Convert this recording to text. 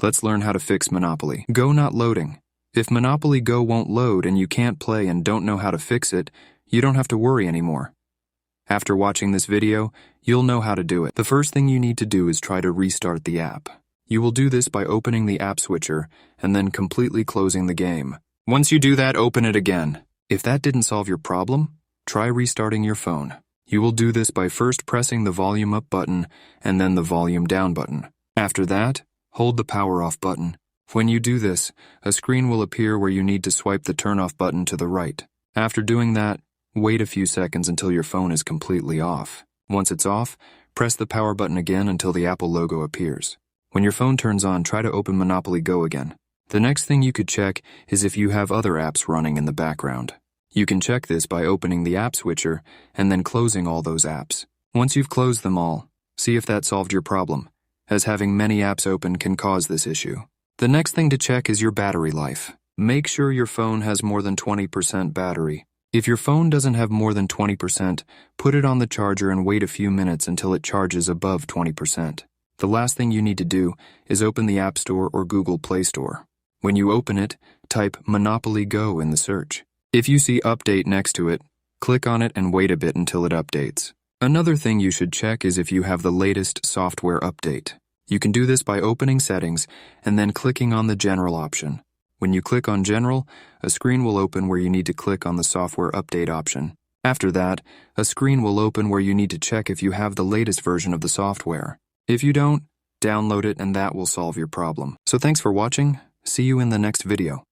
Let's learn how to fix Monopoly Go not loading. If Monopoly Go won't load and you can't play and don't know how to fix it, you don't have to worry anymore. After watching this video, you'll know how to do it. The first thing you need to do is try to restart the app. You will do this by opening the app switcher and then completely closing the game. Once you do that, open it again. If that didn't solve your problem, try restarting your phone. You will do this by first pressing the volume up button and then the volume down button. After that, hold the power off button. When you do this, a screen will appear where you need to swipe the turn off button to the right. After doing that, wait a few seconds until your phone is completely off. Once it's off, press the power button again until the Apple logo appears. When your phone turns on, try to open Monopoly Go again. The next thing you could check is if you have other apps running in the background. You can check this by opening the app switcher and then closing all those apps. Once you've closed them all, see if that solved your problem, as having many apps open can cause this issue. The next thing to check is your battery life. Make sure your phone has more than 20% battery. If your phone doesn't have more than 20%, put it on the charger and wait a few minutes until it charges above 20%. The last thing you need to do is open the App Store or Google Play Store. When you open it, type Monopoly Go in the search. If you see Update next to it, click on it and wait a bit until it updates. Another thing you should check is if you have the latest software update. You can do this by opening Settings and then clicking on the General option. When you click on General, a screen will open where you need to click on the Software Update option. After that, a screen will open where you need to check if you have the latest version of the software. If you don't, download it and that will solve your problem. So thanks for watching. See you in the next video.